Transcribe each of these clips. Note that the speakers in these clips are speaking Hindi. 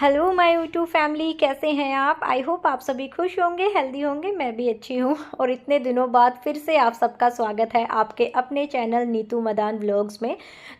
हेलो माय यूट्यूब फैमिली, कैसे हैं आप। आई होप आप सभी खुश होंगे, हेल्दी होंगे। मैं भी अच्छी हूँ और इतने दिनों बाद फिर से आप सबका स्वागत है आपके अपने चैनल नीतू मदान व्लॉग्स में।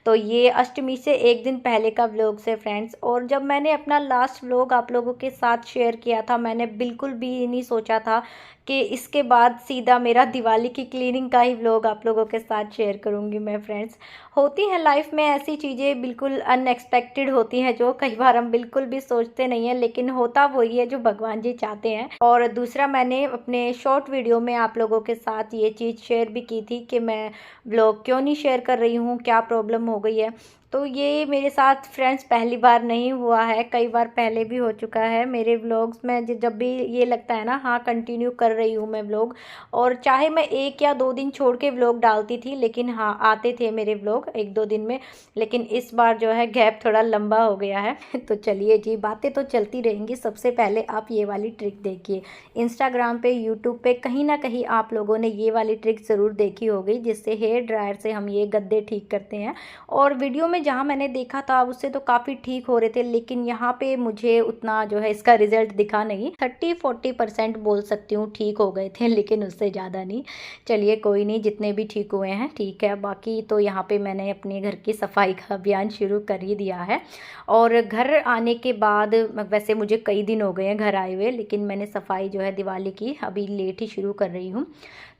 तो ये अष्टमी से एक दिन पहले का व्लॉग है फ्रेंड्स। और जब मैंने अपना लास्ट व्लॉग आप लोगों के साथ शेयर किया था, मैंने बिल्कुल भी नहीं सोचा था कि इसके बाद सीधा मेरा दिवाली की क्लीनिंग का ही व्लॉग आप लोगों के साथ शेयर करूँगी मैं फ्रेंड्स। होती हैं लाइफ में ऐसी चीज़ें, बिल्कुल अनएक्सपेक्टेड होती हैं जो कई बार हम बिल्कुल भी सोचते नहीं हैं, लेकिन होता वही है जो भगवान जी चाहते हैं। और दूसरा, मैंने अपने शॉर्ट वीडियो में आप लोगों के साथ ये चीज़ शेयर भी की थी कि मैं व्लॉग क्यों नहीं शेयर कर रही हूँ, क्या प्रॉब्लम हो गई है। तो ये मेरे साथ फ्रेंड्स पहली बार नहीं हुआ है, कई बार पहले भी हो चुका है मेरे व्लॉग्स में। जब भी ये लगता है ना, हाँ कंटिन्यू कर रही हूँ मैं व्लॉग, और चाहे मैं 1 या 2 दिन छोड़ के व्लॉग डालती थी, लेकिन हाँ आते थे मेरे व्लॉग 1-2 दिन में। लेकिन इस बार जो है गैप थोड़ा लंबा हो गया है तो चलिए जी, बातें तो चलती रहेंगी। सबसे पहले आप ये वाली ट्रिक देखिए। इंस्टाग्राम पे, यूट्यूब पे कहीं ना कहीं आप लोगों ने ये वाली ट्रिक ज़रूर देखी होगी, जिससे हेयर ड्रायर से हम ये गद्दे ठीक करते हैं। और वीडियो में जहाँ मैंने देखा था उससे तो काफ़ी ठीक हो रहे थे, लेकिन यहाँ पे मुझे उतना जो है इसका रिजल्ट दिखा नहीं। 30-40% बोल सकती हूँ ठीक हो गए थे, लेकिन उससे ज़्यादा नहीं। चलिए कोई नहीं, जितने भी ठीक हुए हैं ठीक है। बाकी तो यहाँ पे मैंने अपने घर की सफाई का अभियान शुरू कर ही दिया है। और घर आने के बाद, वैसे मुझे कई दिन हो गए हैं घर आए हुए, लेकिन मैंने सफाई जो है दिवाली की अभी लेट ही शुरू कर रही हूँ।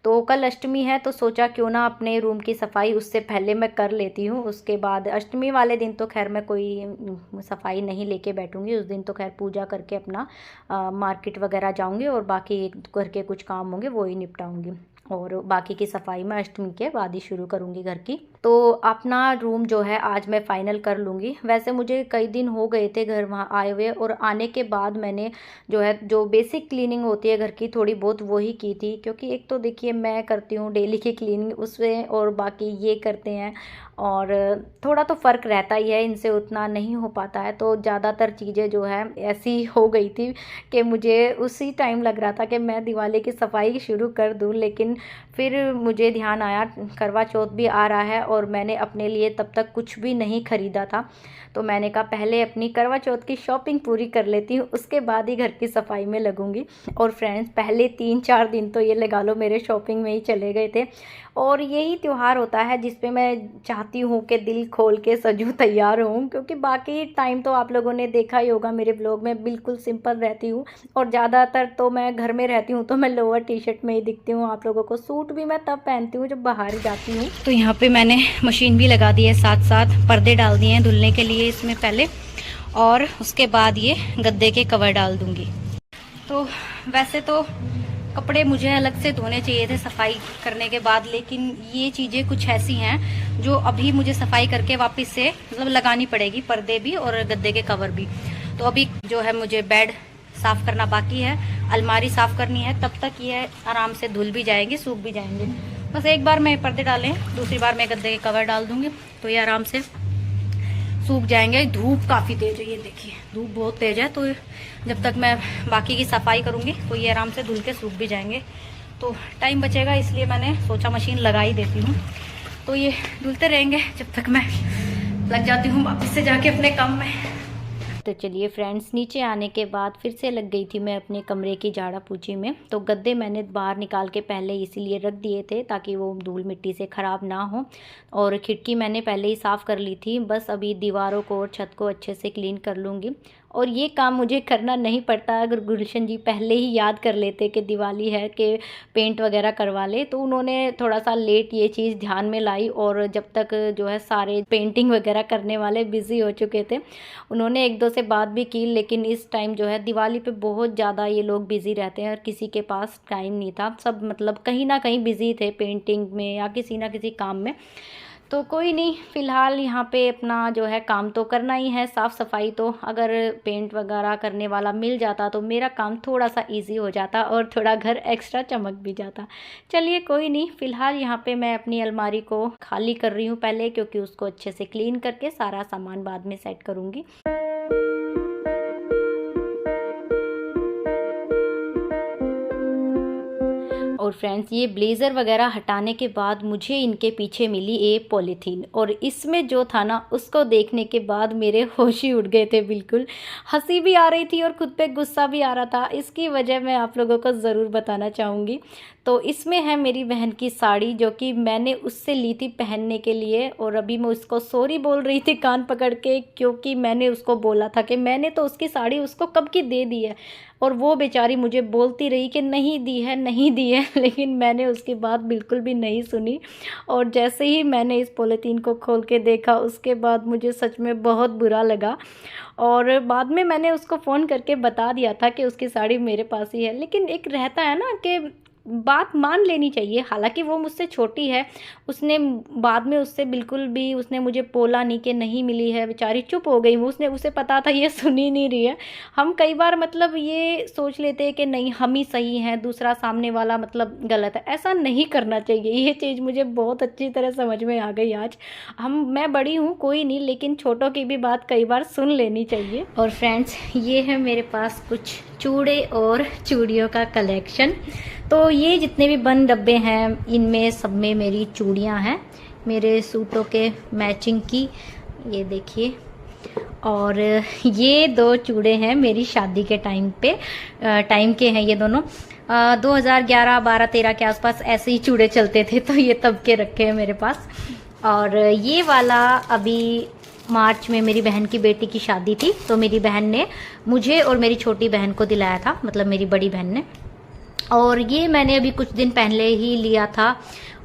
तो कल अष्टमी है, तो सोचा क्यों ना अपने रूम की सफाई उससे पहले मैं कर लेती हूँ। उसके बाद अष्टमी वाले दिन तो खैर मैं कोई सफाई नहीं लेके बैठूँगी। उस दिन तो खैर पूजा करके अपना मार्केट वगैरह जाऊँगी, और बाकी घर के कुछ काम होंगे वो ही निपटाऊँगी। और बाकी की सफाई मैं अष्टमी के बाद ही शुरू करूँगी घर की। तो अपना रूम जो है आज मैं फाइनल कर लूँगी। वैसे मुझे कई दिन हो गए थे घर वहाँ आए हुए, और आने के बाद मैंने जो है जो बेसिक क्लीनिंग होती है घर की थोड़ी बहुत वो ही की थी। क्योंकि एक तो देखिए मैं करती हूँ डेली की क्लीनिंग उसमें, और बाकी ये करते हैं, और थोड़ा तो फ़र्क रहता ही है, इनसे उतना नहीं हो पाता है। तो ज़्यादातर चीज़ें जो है ऐसी हो गई थी कि मुझे उसी टाइम लग रहा था कि मैं दिवाली की सफाई शुरू कर दूं, लेकिन फिर मुझे ध्यान आया करवा चौथ भी आ रहा है, और मैंने अपने लिए तब तक कुछ भी नहीं ख़रीदा था। तो मैंने कहा पहले अपनी करवा चौथ की शॉपिंग पूरी कर लेती हूँ, उसके बाद ही घर की सफाई में लगूंगी। और फ्रेंड्स पहले 3-4 दिन तो ये लगा लो मेरे शॉपिंग में ही चले गए थे। और यही त्यौहार होता है जिस पे मैं चाहती हूँ कि दिल खोल के सजूं, तैयार हूँ। क्योंकि बाकी टाइम तो आप लोगों ने देखा ही होगा मेरे ब्लॉग में, बिल्कुल सिंपल रहती हूँ। और ज़्यादातर तो मैं घर में रहती हूँ तो मैं लोअर टी शर्ट में ही दिखती हूँ आप लोगों को। सूट भी मैं तब पहनती हूँ जब बाहर जाती हूँ। तो यहाँ पे मैंने मशीन भी लगा दी है, साथ साथ पर्दे डाल दिए हैं धुलने के लिए इसमें पहले, और उसके बाद ये गद्दे के कवर डाल दूँगी। तो वैसे तो कपड़े मुझे अलग से धोने चाहिए थे सफाई करने के बाद, लेकिन ये चीज़ें कुछ ऐसी हैं जो अभी मुझे सफाई करके वापस से मतलब लगानी पड़ेगी, पर्दे भी और गद्दे के कवर भी। तो अभी जो है मुझे बेड साफ़ करना बाकी है, अलमारी साफ़ करनी है, तब तक ये आराम से धुल भी जाएंगे, सूख भी जाएंगे। बस एक बार मैं पर्दे डालें, दूसरी बार मैं गद्दे के कवर डाल दूँगी, तो ये आराम से सूख जाएंगे। धूप काफ़ी तेज है, ये देखिए धूप बहुत तेज है, तो जब तक मैं बाकी की सफाई करूँगी तो ये आराम से धुल के सूख भी जाएंगे। तो टाइम बचेगा, इसलिए मैंने सोचा मशीन लगा ही देती हूँ, तो ये धुलते रहेंगे जब तक मैं लग जाती हूँ वापस से जाके अपने काम में। तो चलिए फ्रेंड्स, नीचे आने के बाद फिर से लग गई थी मैं अपने कमरे की झाड़ा पोछी में। तो गद्दे मैंने बाहर निकाल के पहले इसीलिए रख दिए थे ताकि वो धूल मिट्टी से ख़राब ना हो। और खिड़की मैंने पहले ही साफ़ कर ली थी, बस अभी दीवारों को और छत को अच्छे से क्लीन कर लूँगी। और ये काम मुझे करना नहीं पड़ता, अगर गुलशन जी पहले ही याद कर लेते कि दिवाली है कि पेंट वगैरह करवा ले, तो उन्होंने थोड़ा सा लेट ये चीज़ ध्यान में लाई। और जब तक जो है सारे पेंटिंग वगैरह करने वाले बिज़ी हो चुके थे, उन्होंने 1-2 से बात भी की। लेकिन इस टाइम जो है दिवाली पे बहुत ज़्यादा ये लोग बिज़ी रहते हैं, और किसी के पास टाइम नहीं था। सब मतलब कहीं ना कहीं बिज़ी थे पेंटिंग में या किसी ना किसी काम में। तो कोई नहीं, फ़िलहाल यहाँ पे अपना जो है काम तो करना ही है, साफ़ सफाई। तो अगर पेंट वगैरह करने वाला मिल जाता तो मेरा काम थोड़ा सा इजी हो जाता, और थोड़ा घर एक्स्ट्रा चमक भी जाता। चलिए कोई नहीं, फ़िलहाल यहाँ पे मैं अपनी अलमारी को खाली कर रही हूँ पहले, क्योंकि उसको अच्छे से क्लीन करके सारा सामान बाद में सेट करूँगी। और और फ्रेंड्स ये ब्लेज़र वगैरह हटाने के बाद मुझे इनके पीछे मिली एक पॉलीथीन, और इसमें जो था ना उसको देखने के बाद मेरे होश ही उड़ गए थे बिल्कुल। हंसी भी आ रही थी और खुद पे गुस्सा भी आ रहा था। इसकी वजह मैं आप लोगों को ज़रूर बताना चाहूँगी। तो इसमें है मेरी बहन की साड़ी, जो कि मैंने उससे ली थी पहनने के लिए, और अभी मैं उसको सॉरी बोल रही थी कान पकड़ के, क्योंकि मैंने उसको बोला था कि मैंने तो उसकी साड़ी उसको कब की दे दी है, और वो बेचारी मुझे बोलती रही कि नहीं दी है नहीं दी है लेकिन मैंने उसकी बात बिल्कुल भी नहीं सुनी। और जैसे ही मैंने इस पॉलीथीन को खोल के देखा उसके बाद मुझे सच में बहुत बुरा लगा, और बाद में मैंने उसको फ़ोन करके बता दिया था कि उसकी साड़ी मेरे पास ही है। लेकिन एक रहता है ना कि बात मान लेनी चाहिए, हालांकि वो मुझसे छोटी है। उसने बाद में उससे बिल्कुल भी उसने मुझे बोला नहीं कि नहीं मिली है, बेचारी चुप हो गई। उसने उसे पता था ये सुन ही नहीं रही है। हम कई बार मतलब ये सोच लेते हैं कि नहीं हम ही सही हैं, दूसरा सामने वाला मतलब गलत है। ऐसा नहीं करना चाहिए। ये चीज़ मुझे बहुत अच्छी तरह समझ में आ गई आज। मैं बड़ी हूँ कोई नहीं, लेकिन छोटों की भी बात कई बार सुन लेनी चाहिए। और फ्रेंड्स ये है मेरे पास कुछ चूड़े और चूड़ियों का कलेक्शन। तो ये जितने भी बंद डब्बे हैं इनमें सब में मेरी चूड़ियाँ हैं, मेरे सूटों के मैचिंग की, ये देखिए। और ये 2 चूड़े हैं मेरी शादी के टाइम के हैं ये दोनों। 2011, 12, 13 के आसपास ऐसे ही चूड़े चलते थे, तो ये तब के रखे हैं मेरे पास। और ये वाला अभी मार्च में मेरी बहन की बेटी की शादी थी, तो मेरी बहन ने मुझे और मेरी छोटी बहन को दिलाया था, मतलब मेरी बड़ी बहन ने। और ये मैंने अभी कुछ दिन पहले ही लिया था,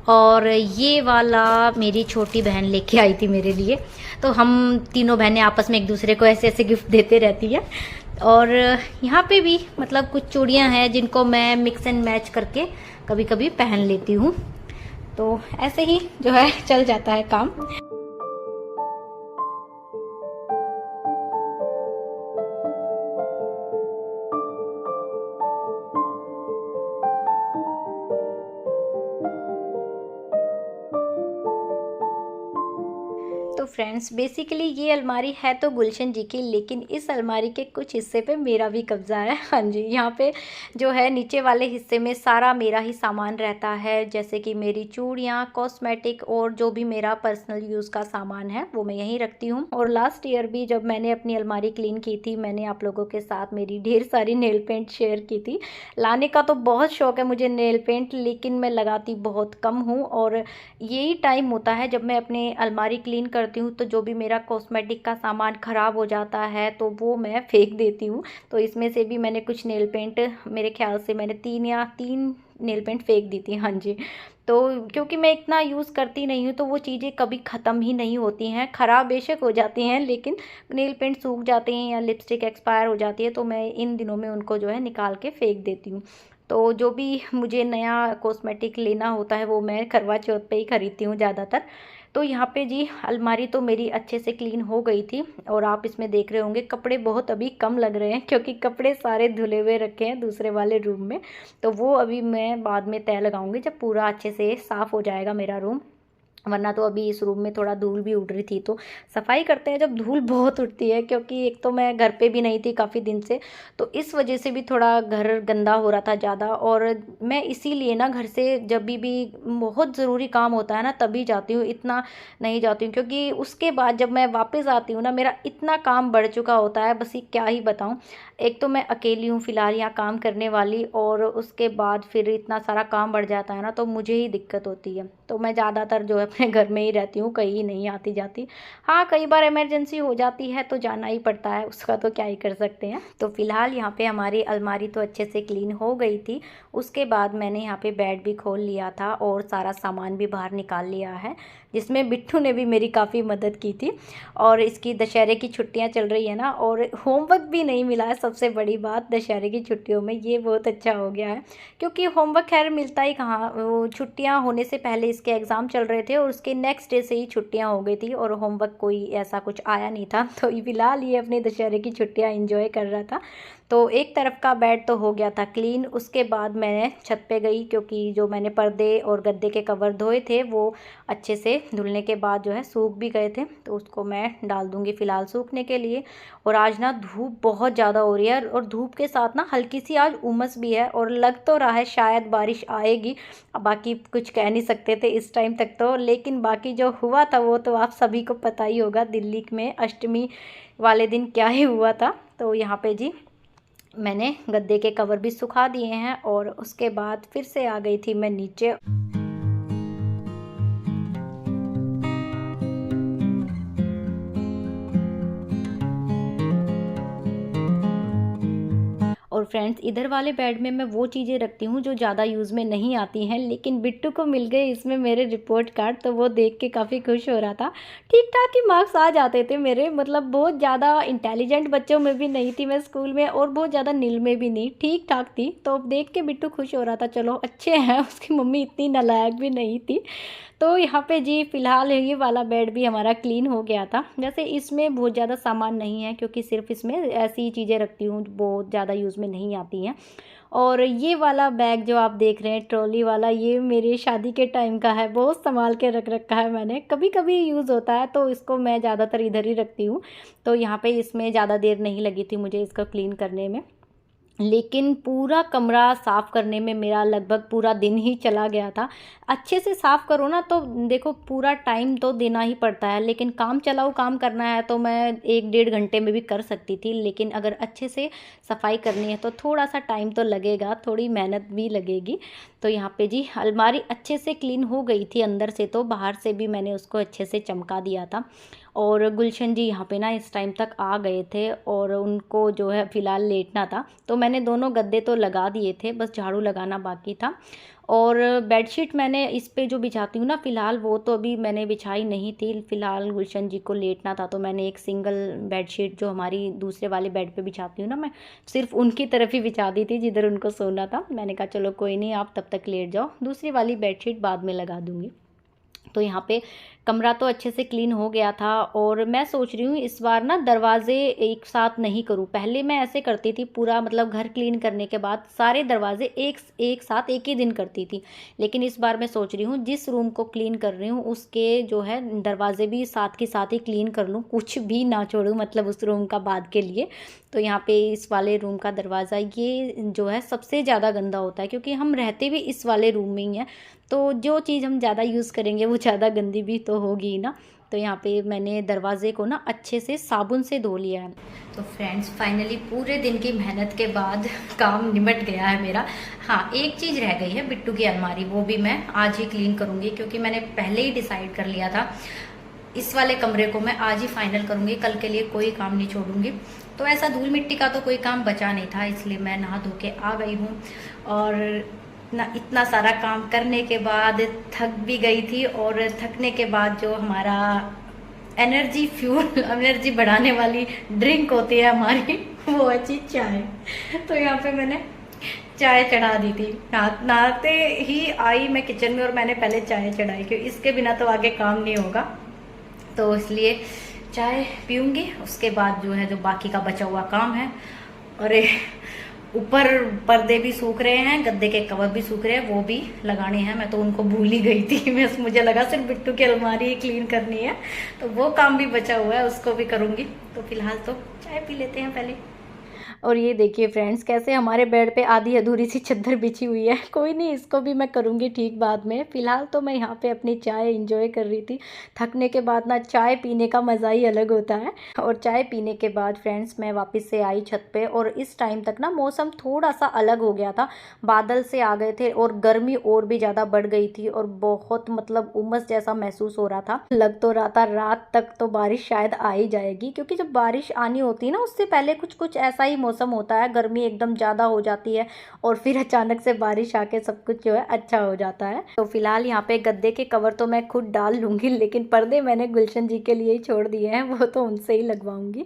और ये वाला मेरी छोटी बहन लेके आई थी मेरे लिए। तो हम तीनों बहनें आपस में एक दूसरे को ऐसे ऐसे गिफ्ट देते रहती है। और यहाँ पे भी मतलब कुछ चूड़ियाँ हैं जिनको मैं मिक्स एंड मैच करके कभी कभी पहन लेती हूँ। तो ऐसे ही जो है चल जाता है काम। तो फ्रेंड्स बेसिकली ये अलमारी है तो गुलशन जी की, लेकिन इस अलमारी के कुछ हिस्से पे मेरा भी कब्जा है। हाँ जी, यहाँ पे जो है नीचे वाले हिस्से में सारा मेरा ही सामान रहता है, जैसे कि मेरी चूड़ियाँ, कॉस्मेटिक और जो भी मेरा पर्सनल यूज़ का सामान है वो मैं यहीं रखती हूँ। और लास्ट ईयर भी जब मैंने अपनी अलमारी क्लीन की थी, मैंने आप लोगों के साथ मेरी ढेर सारी नेल पेंट शेयर की थी। लाने का तो बहुत शौक है मुझे नेल पेंट, लेकिन मैं लगाती बहुत कम हूँ। और यही टाइम होता है जब मैं अपनी अलमारी क्लीन करती हूँ तो जो भी मेरा कॉस्मेटिक का सामान ख़राब हो जाता है तो वो मैं फेंक देती हूँ। तो इसमें से भी मैंने कुछ नेल पेंट, मेरे ख्याल से मैंने 3 नेल पेंट फेंक दी थी। हाँ जी, तो क्योंकि मैं इतना यूज़ करती नहीं हूँ तो वो चीज़ें कभी ख़त्म ही नहीं होती हैं, ख़राब बेशक हो जाती हैं लेकिन नेल पेंट सूख जाते हैं या लिपस्टिक एक्सपायर हो जाती है, तो मैं इन दिनों में उनको जो है निकाल के फेंक देती हूँ। तो जो भी मुझे नया कॉस्मेटिक लेना होता है वो मैं करवा चौथ पे ही खरीदती हूँ ज़्यादातर। तो यहाँ पे जी अलमारी तो मेरी अच्छे से क्लीन हो गई थी, और आप इसमें देख रहे होंगे कपड़े बहुत अभी कम लग रहे हैं क्योंकि कपड़े सारे धुले हुए रखे हैं दूसरे वाले रूम में। तो वो अभी मैं बाद में तय लगाऊंगी जब पूरा अच्छे से साफ़ हो जाएगा मेरा रूम, वरना तो अभी इस रूम में थोड़ा धूल भी उड़ रही थी। तो सफाई करते हैं जब धूल बहुत उठती है, क्योंकि एक तो मैं घर पे भी नहीं थी काफ़ी दिन से, तो इस वजह से भी थोड़ा घर गंदा हो रहा था ज़्यादा। और मैं इसीलिए ना घर से जब भी बहुत ज़रूरी काम होता है ना तभी जाती हूँ, इतना नहीं जाती हूँ, क्योंकि उसके बाद जब मैं वापस आती हूँ ना मेरा इतना काम बढ़ चुका होता है, बस ये क्या ही बताऊँ। एक तो मैं अकेली हूँ फ़िलहाल यहाँ काम करने वाली, और उसके बाद फिर इतना सारा काम बढ़ जाता है ना तो मुझे ही दिक्कत होती है। तो मैं ज़्यादातर जो है अपने घर में ही रहती हूँ, कहीं नहीं आती जाती। हाँ, कई बार इमरजेंसी हो जाती है तो जाना ही पड़ता है, उसका तो क्या ही कर सकते हैं। तो फिलहाल यहाँ पे हमारी अलमारी तो अच्छे से क्लीन हो गई थी। उसके बाद मैंने यहाँ पे बेड भी खोल लिया था और सारा सामान भी बाहर निकाल लिया है, जिसमें बिट्टू ने भी मेरी काफ़ी मदद की थी। और इसकी दशहरे की छुट्टियाँ चल रही है ना, और होमवर्क भी नहीं मिला है, सबसे बड़ी बात दशहरे की छुट्टियों में, ये बहुत अच्छा हो गया है। क्योंकि होमवर्क खैर मिलता ही कहाँ, वो छुट्टियाँ होने से पहले इसके एग्ज़ाम चल रहे थे और उसके नेक्स्ट डे से ही छुट्टियां हो गई थी और होमवर्क कोई ऐसा कुछ आया नहीं था। तो फ़िलहाल ये अपने दशहरे की छुट्टियां एंजॉय कर रहा था। तो एक तरफ का बेड तो हो गया था क्लीन। उसके बाद मैंने छत पे गई, क्योंकि जो मैंने पर्दे और गद्दे के कवर धोए थे वो अच्छे से धुलने के बाद जो है सूख भी गए थे, तो उसको मैं डाल दूँगी फ़िलहाल सूखने के लिए। और आज ना धूप बहुत ज़्यादा हो रही है और धूप के साथ ना हल्की सी आज उमस भी है और लग तो रहा है शायद बारिश आएगी। अब बाकी कुछ कह नहीं सकते थे इस टाइम तक तो, लेकिन बाकी जो हुआ था वो तो आप सभी को पता ही होगा, दिल्ली में अष्टमी वाले दिन क्या ही हुआ था। तो यहाँ पे जी मैंने गद्दे के कवर भी सुखा दिए हैं और उसके बाद फिर से आ गई थी मैं नीचे। और फ्रेंड्स, इधर वाले बेड में मैं वो चीज़ें रखती हूँ जो ज़्यादा यूज़ में नहीं आती हैं, लेकिन बिट्टू को मिल गए इसमें मेरे रिपोर्ट कार्ड, तो वो देख के काफ़ी खुश हो रहा था। ठीक ठाक ही मार्क्स आ जाते थे मेरे, मतलब बहुत ज़्यादा इंटेलिजेंट बच्चों में भी नहीं थी मैं स्कूल में और बहुत ज़्यादा नील में भी नहीं, ठीक ठाक थी। तो देख के बिट्टू खुश हो रहा था, चलो अच्छे हैं। उसकी मम्मी इतनी नालायक भी नहीं थी। तो यहाँ पे जी फ़िलहाल ये वाला बेड भी हमारा क्लीन हो गया था। वैसे इसमें बहुत ज़्यादा सामान नहीं है, क्योंकि सिर्फ इसमें ऐसी चीज़ें रखती हूँ बहुत ज़्यादा यूज़ में नहीं आती हैं। और ये वाला बैग जो आप देख रहे हैं ट्रॉली वाला, ये मेरे शादी के टाइम का है, बहुत संभाल के रख रखा है मैंने। कभी कभी यूज़ होता है तो इसको मैं ज़्यादातर इधर ही रखती हूँ। तो यहाँ पे इसमें ज़्यादा देर नहीं लगी थी मुझे इसको क्लीन करने में, लेकिन पूरा कमरा साफ़ करने में मेरा लगभग पूरा दिन ही चला गया था। अच्छे से साफ़ करो ना तो देखो पूरा टाइम तो देना ही पड़ता है, लेकिन काम चलाऊ काम करना है तो मैं 1 डेढ़ घंटे में भी कर सकती थी, लेकिन अगर अच्छे से सफाई करनी है तो थोड़ा सा टाइम तो लगेगा, थोड़ी मेहनत भी लगेगी। तो यहाँ पे जी अलमारी अच्छे से क्लीन हो गई थी अंदर से, तो बाहर से भी मैंने उसको अच्छे से चमका दिया था। और गुलशन जी यहाँ पे ना इस टाइम तक आ गए थे और उनको जो है फ़िलहाल लेटना था, तो मैंने दोनों गद्दे तो लगा दिए थे, बस झाड़ू लगाना बाकी था। और बेडशीट मैंने इस पे जो बिछाती हूँ ना फ़िलहाल, वो तो अभी मैंने बिछाई नहीं थी। फ़िलहाल गुलशन जी को लेटना था तो मैंने एक सिंगल बेडशीट जो हमारी दूसरे वाले बेड पे बिछाती हूँ ना, मैं सिर्फ उनकी तरफ ही बिछा दी थी जिधर उनको सोना था। मैंने कहा चलो कोई नहीं, आप तब तक लेट जाओ, दूसरी वाली बेडशीट बाद में लगा दूँगी। तो यहाँ पे कमरा तो अच्छे से क्लीन हो गया था और मैं सोच रही हूँ इस बार ना दरवाजे एक साथ नहीं करूँ। पहले मैं ऐसे करती थी, पूरा मतलब घर क्लीन करने के बाद सारे दरवाजे एक साथ एक ही दिन करती थी, लेकिन इस बार मैं सोच रही हूँ जिस रूम को क्लीन कर रही हूँ उसके जो है दरवाजे भी साथ के साथ ही क्लीन कर लूँ, कुछ भी ना छोड़ूँ, मतलब उस रूम का बाद के लिए। तो यहाँ पे इस वाले रूम का दरवाज़ा ये जो है सबसे ज़्यादा गंदा होता है, क्योंकि हम रहते भी इस वाले रूम में ही हैं, तो जो चीज़ हम ज़्यादा यूज़ करेंगे वो ज़्यादा गंदी भी तो होगी ना। तो यहाँ पे मैंने दरवाजे को ना अच्छे से साबुन से धो लिया है। तो फ्रेंड्स फाइनली पूरे दिन की मेहनत के बाद काम निपट गया है मेरा। हाँ, एक चीज़ रह गई है, बिट्टू की अलमारी, वो भी मैं आज ही क्लीन करूँगी, क्योंकि मैंने पहले ही डिसाइड कर लिया था इस वाले कमरे को मैं आज ही फाइनल करूँगी, कल के लिए कोई काम नहीं छोड़ूंगी। तो ऐसा धूल मिट्टी का तो कोई काम बचा नहीं था, इसलिए मैं नहा धो के आ गई हूँ। और ना इतना सारा काम करने के बाद थक भी गई थी, और थकने के बाद जो हमारा एनर्जी फ्यूल एनर्जी बढ़ाने वाली ड्रिंक होती है हमारी, वो अच्छी चाय। तो यहाँ पे मैंने चाय चढ़ा दी थी, नहाते ही आई मैं किचन में और मैंने पहले चाय चढ़ाई, क्योंकि इसके बिना तो आगे काम नहीं होगा। तो इसलिए चाय पीऊँगी, उसके बाद जो है जो बाकी का बचा हुआ काम है। और ऊपर पर्दे भी सूख रहे हैं, गद्दे के कवर भी सूख रहे हैं, वो भी लगाने हैं। मैं तो उनको भूल ही गई थी, मुझे लगा सिर्फ बिट्टू की अलमारी क्लीन करनी है, तो वो काम भी बचा हुआ है, उसको भी करूँगी। तो फिलहाल तो चाय पी लेते हैं पहले। और ये देखिए फ्रेंड्स, कैसे हमारे बेड पे आधी अधूरी सी चादर बिछी हुई है। कोई नहीं, इसको भी मैं करूँगी ठीक बाद में। फ़िलहाल तो मैं यहाँ पे अपनी चाय एंजॉय कर रही थी। थकने के बाद ना चाय पीने का मज़ा ही अलग होता है। और चाय पीने के बाद फ्रेंड्स मैं वापस से आई छत पे, और इस टाइम तक ना मौसम थोड़ा सा अलग हो गया था, बादल से आ गए थे और गर्मी और भी ज़्यादा बढ़ गई थी, और बहुत मतलब उमस जैसा महसूस हो रहा था। लग तो रहा था रात तक तो बारिश शायद आ ही जाएगी, क्योंकि जब बारिश आनी होती है ना उससे पहले कुछ कुछ ऐसा ही मौसम मौसम होता है, गर्मी एकदम ज़्यादा हो जाती है और फिर अचानक से बारिश आके सब कुछ जो है अच्छा हो जाता है। तो फिलहाल यहाँ पे गद्दे के कवर तो मैं खुद डाल लूँगी, लेकिन पर्दे मैंने गुलशन जी के लिए ही छोड़ दिए हैं, वो तो उनसे ही लगवाऊंगी।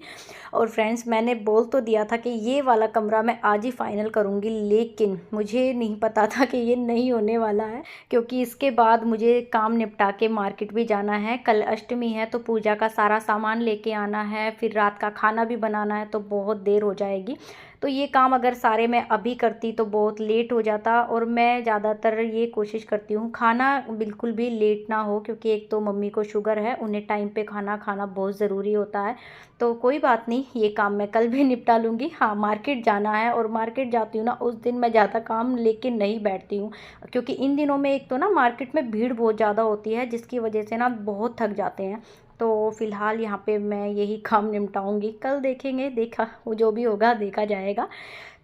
और फ्रेंड्स, मैंने बोल तो दिया था कि ये वाला कमरा मैं आज ही फाइनल करूँगी, लेकिन मुझे नहीं पता था कि ये नहीं होने वाला है, क्योंकि इसके बाद मुझे काम निपटा के मार्केट भी जाना है। कल अष्टमी है तो पूजा का सारा सामान लेके आना है, फिर रात का खाना भी बनाना है, तो बहुत देर हो जाएगी। तो ये काम अगर सारे मैं अभी करती तो बहुत लेट हो जाता, और मैं ज़्यादातर ये कोशिश करती हूँ खाना बिल्कुल भी लेट ना हो, क्योंकि एक तो मम्मी को शुगर है, उन्हें टाइम पे खाना खाना बहुत ज़रूरी होता है। तो कोई बात नहीं, ये काम मैं कल भी निपटा लूँगी। हाँ, मार्केट जाना है, और मार्केट जाती हूँ ना उस दिन मैं ज़्यादा काम लेके नहीं बैठती हूँ, क्योंकि इन दिनों में एक तो ना मार्केट में भीड़ बहुत ज़्यादा होती है, जिसकी वजह से ना बहुत थक जाते हैं। तो फ़िलहाल यहाँ पे मैं यही काम निपटाऊंगी, कल देखेंगे, देखा वो जो भी होगा देखा जाएगा।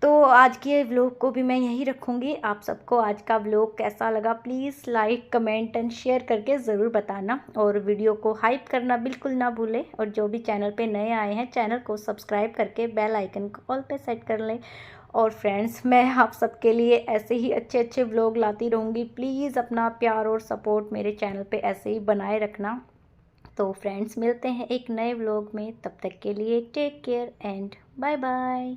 तो आज के व्लॉग को भी मैं यहीं रखूँगी। आप सबको आज का व्लॉग कैसा लगा please like comment and share करके ज़रूर बताना, और वीडियो को हाइप करना बिल्कुल ना भूलें, और जो भी चैनल पे नए आए हैं चैनल को सब्सक्राइब करके बेल आइकन को ऑल पे सेट कर लें। और फ्रेंड्स, मैं आप सबके लिए ऐसे ही अच्छे अच्छे व्लॉग लाती रहूँगी। प्लीज़ अपना प्यार और सपोर्ट मेरे चैनल पे ऐसे ही बनाए रखना। तो फ्रेंड्स, मिलते हैं एक नए व्लॉग में, तब तक के लिए take care and bye bye.